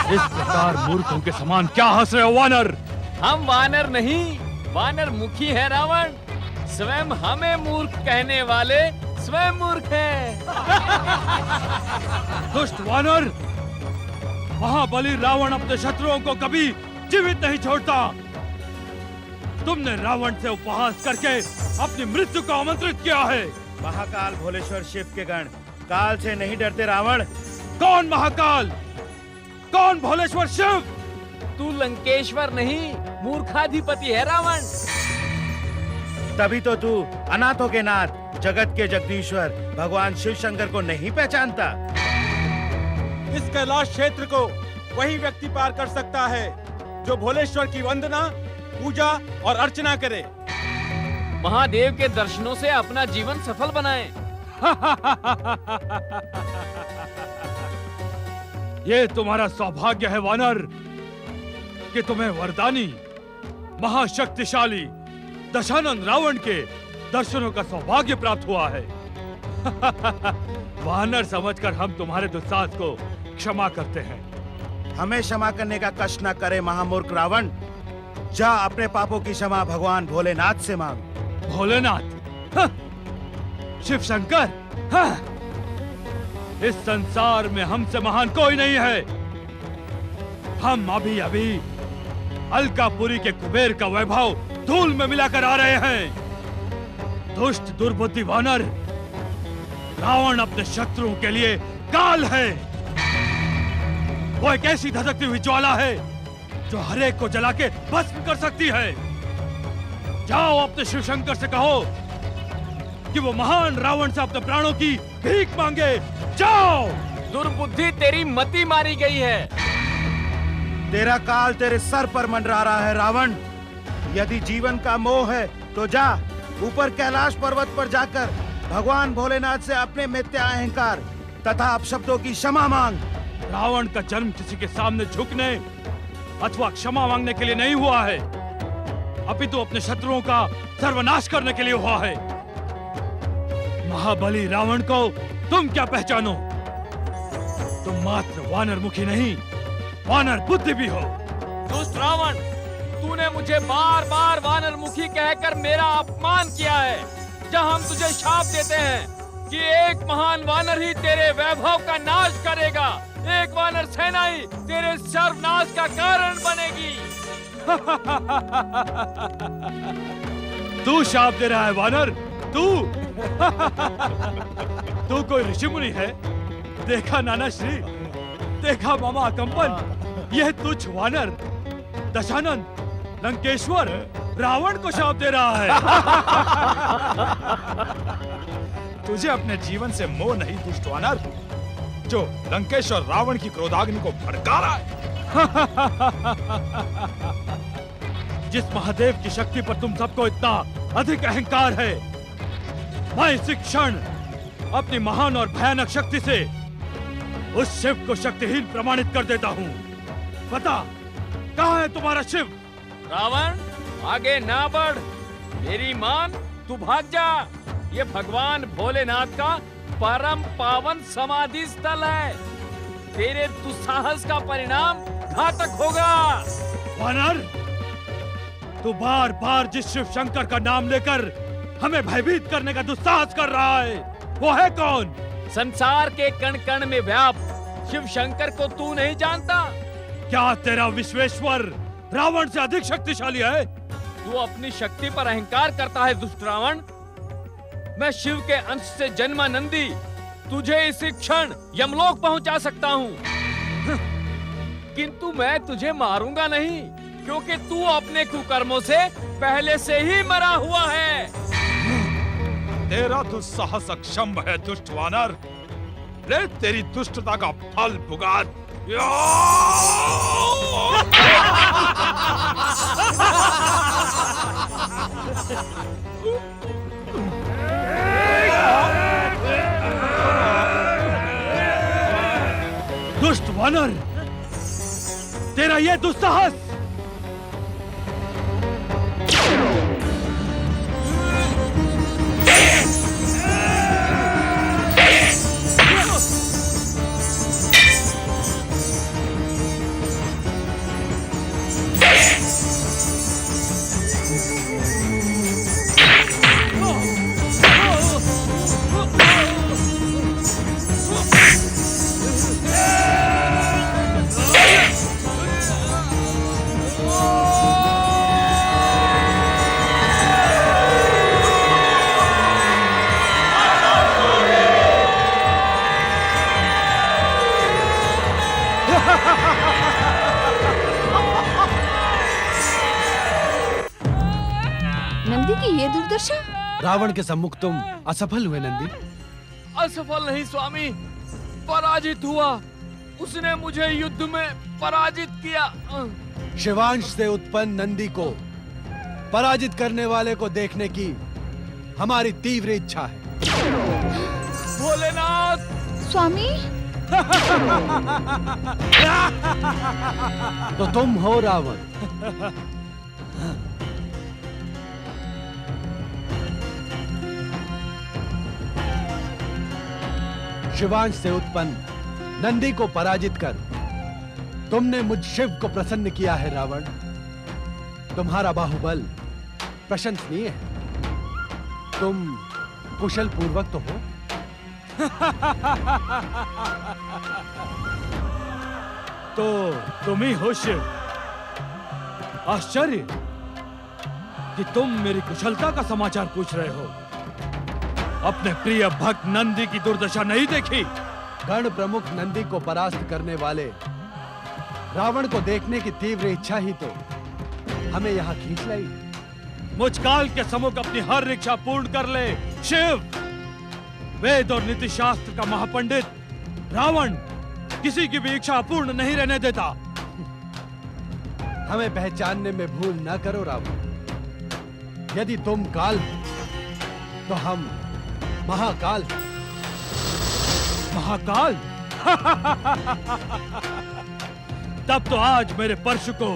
इस प्रकार मूर्खों के समान क्या हंस रहे हो वानर? हम वानर नहीं, वानर मुखी है रावण। स्वयं हमें मूर्ख कहने वाले स्वयं मूर्ख हैं। दुष्ट वानर! महाबली रावण अपने शत्रुओं को कभी जीवित नहीं छोड़ता। तुमने रावण से उपहास करके अपनी मृत्यु को आमंत्रित किया है। महाकाल भोलेश्वर शिव के गण काल से नहीं डरते रावण। कौन महाकाल? कौन भोलेश्वर शिव? तू लंकेश्वर नहीं, मूर्खाधिपति है रावण। तभी तो तू अनाथों के नाथ, जगत के जगदीश्वर भगवान शिव शंकर को नहीं पहचानता। इस कैलाश क्षेत्र को वही व्यक्ति पार कर सकता है जो भोलेश्वर की वंदना, पूजा और अर्चना करे। महादेव के दर्शनों से अपना जीवन सफल बनाएं। ये तुम्हारा सौभाग्य है वानर कि तुम्हें वरदानी महाशक्तिशाली दशानन रावण के दर्शनों का सौभाग्य प्राप्त हुआ है। वानर समझकर हम तुम्हारे दुस्साहस को क्षमा करते हैं। हमें क्षमा करने का कष्ट न करे महामूर्ख रावण। जा अपने पापों की क्षमा भगवान भोलेनाथ से मांग। भोलेनाथ? हाँ। शिव शंकर? हाँ। इस संसार में हमसे महान कोई नहीं है। हम अभी अभी अलकापुरी के कुबेर का वैभव धूल में मिलाकर आ रहे हैं। दुष्ट दुर्बुद्धि वानर, रावण अपने शत्रुओं के लिए काल है। वो एक ऐसी धधकती हुई ज्वाला है जो हर एक को जला के भस्म कर सकती है। जाओ अपने शिव शंकर से कहो कि वो महान रावण से अपने प्राणों की भीख मांगे। जाओ। दुर्बुद्धि तेरी मति मारी गई है। तेरा काल तेरे सर पर मंडरा रहा है रावण। यदि जीवन का मोह है तो जा ऊपर कैलाश पर्वत पर जाकर भगवान भोलेनाथ से अपने मिथ्या अहंकार तथा अपशब्दों की क्षमा मांग। रावण का जन्म किसी के सामने झुकने अथवा क्षमा मांगने के लिए नहीं हुआ है, अपितु अपने शत्रुओं का सर्वनाश करने के लिए हुआ है। महाबली रावण को तुम क्या पहचानो? तुम मात्र वानर मुखी नहीं, वानर बुद्धि भी हो। दुष्ट रावण, तूने मुझे बार बार वानर मुखी कहकर मेरा अपमान किया है। जब हम तुझे शाप देते हैं कि एक महान वानर ही तेरे वैभव का नाश करेगा, एक वानर सेना ही तेरे सर्वनाश का कारण बनेगी। तू शाप दे रहा है वानर? तू? तू कोई ऋषि मुनि है? देखा नाना श्री, देखा मामा कंपन, यह तुच्छ वानर दशानन लंकेश्वर रावण को शाप दे रहा है। तुझे अपने जीवन से मोह नहीं दुष्ट वानर, जो लंकेश्वर रावण की क्रोधाग्नि को भड़का रहा है। जिस महादेव की शक्ति पर तुम सबको इतना अधिक अहंकार है, मैं इसी क्षण अपनी महान और भयानक शक्ति से उस शिव को शक्तिहीन प्रमाणित कर देता हूँ। बता, कहाँ है तुम्हारा शिव? रावण, आगे ना बढ़, मेरी मान, तू भाग जा। ये भगवान भोलेनाथ का परम पावन समाधि स्थल है। तेरे दुस्साहस का परिणाम घातक होगा। वानर, तू बार बार जिस शिव शंकर का नाम लेकर हमें भयभीत करने का दुस्साहस कर रहा है, वो है कौन? संसार के कण कण में व्याप्त शिव शंकर को तू नहीं जानता? क्या तेरा विश्वेश्वर रावण से अधिक शक्तिशाली है? तू अपनी शक्ति पर अहंकार करता है दुष्ट रावण। मैं शिव के अंश से जन्मा नंदी तुझे इसी क्षण यमलोक पहुंचा सकता हूं। किंतु मैं तुझे मारूंगा नहीं, क्योंकि तू अपने कुकर्मों से पहले से ही मरा हुआ है। तेरा दुस्साहस अक्षम है दुष्ट वानर। ले तेरी दुष्टता का फल भुगत। दुष्ट वानर, तेरा ये दुस्साहस! रावण के सम्मुख तुम असफल हुए नंदी। असफल नहीं स्वामी, पराजित हुआ। उसने मुझे युद्ध में पराजित किया। शिवांश से उत्पन्न नंदी को पराजित करने वाले को देखने की हमारी तीव्र इच्छा है। भोलेनाथ! स्वामी, तो तुम हो रावण। शिवांश से उत्पन्न नंदी को पराजित कर तुमने मुझ शिव को प्रसन्न किया है रावण। तुम्हारा बाहुबल प्रशंसनीय है। तुम कुशल पूर्वक तो हो। तो तुम ही हो शिव। आश्चर्य कि तुम मेरी कुशलता का समाचार पूछ रहे हो। अपने प्रिय भक्त नंदी की दुर्दशा नहीं देखी? गण प्रमुख नंदी को परास्त करने वाले रावण को देखने की तीव्र इच्छा ही तो हमें यहाँ खींच लाई। मुझ काल के सम्मुख अपनी हर इच्छा पूर्ण कर ले शिव। वेद और नीति शास्त्र का महापंडित रावण किसी की भी इच्छा पूर्ण नहीं रहने देता। हमें पहचानने में भूल न करो रावण। यदि तुम काल हो तो हम महाकाल हैं। महाकाल? तब तो आज मेरे परशु को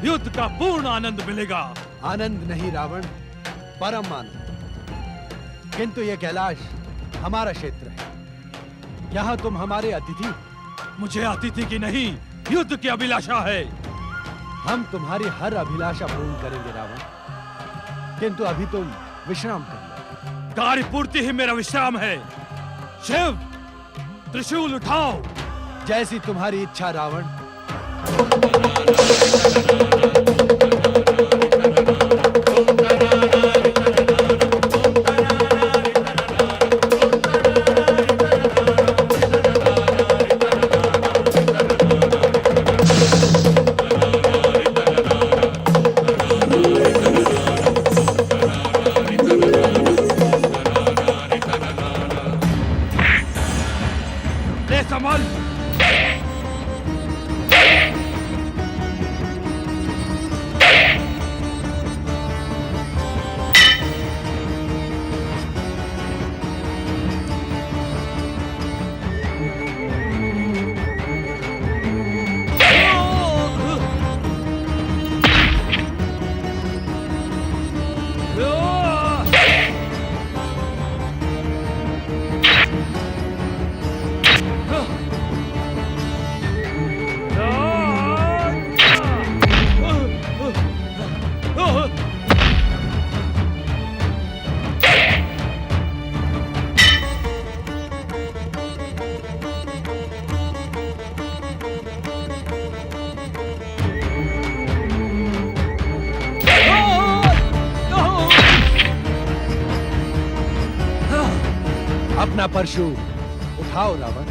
युद्ध का पूर्ण आनंद मिलेगा। आनंद नहीं रावण, परम आनंद। किंतु यह कैलाश हमारा क्षेत्र है। यहाँ तुम हमारे अतिथि। मुझे अतिथि की नहीं, युद्ध की अभिलाषा है। हम तुम्हारी हर अभिलाषा पूर्ण करेंगे रावण, किंतु अभी तुम विश्राम कर लो। कार्य पूर्ति ही मेरा विश्राम है। शिव, त्रिशूल उठाओ। जैसी तुम्हारी इच्छा रावण। ले संभल। अपना परशु उठाओ रावण।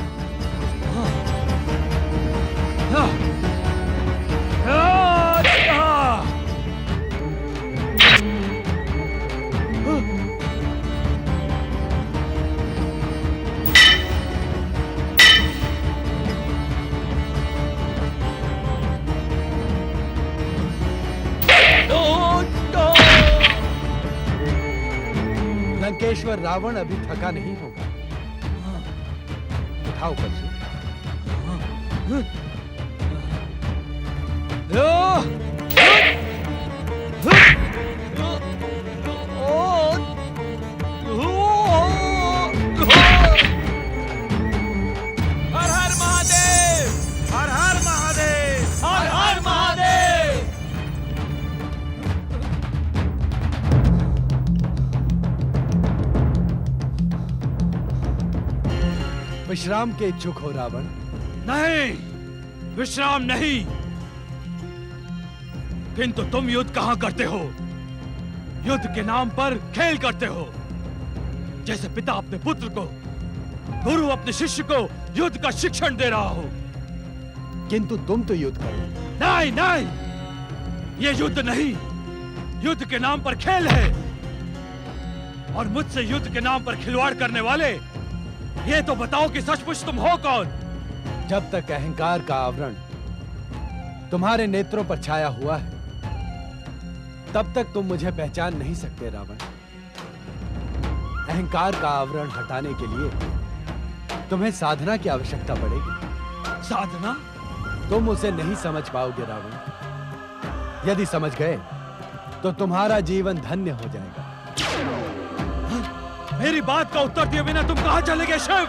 लंकेश्वर रावण अभी थका नहीं होगा। उठाओ परशु। हर हर महादेव! हर हर महादेव! हर हर महादेव! विश्राम के इच्छुक हो रावण? नहीं, विश्राम नहीं। किंतु तुम युद्ध कहां करते हो? युद्ध के नाम पर खेल करते हो। जैसे पिता अपने पुत्र को, गुरु अपने शिष्य को युद्ध का शिक्षण दे रहा हो। किंतु तुम तो युद्ध करो। नहीं नहीं, ये युद्ध नहीं, युद्ध के नाम पर खेल है। और मुझसे युद्ध के नाम पर खिलवाड़ करने वाले, ये तो बताओ कि सचमुच तुम हो कौन? जब तक अहंकार का आवरण तुम्हारे नेत्रों पर छाया हुआ है, तब तक तुम मुझे पहचान नहीं सकते रावण। अहंकार का आवरण हटाने के लिए तुम्हें साधना की आवश्यकता पड़ेगी। साधना? तुम उसे नहीं समझ पाओगे रावण। यदि समझ गए तो तुम्हारा जीवन धन्य हो जाएगा। मेरी बात का उत्तर दिए बिना तुम कहां चले गए शिव?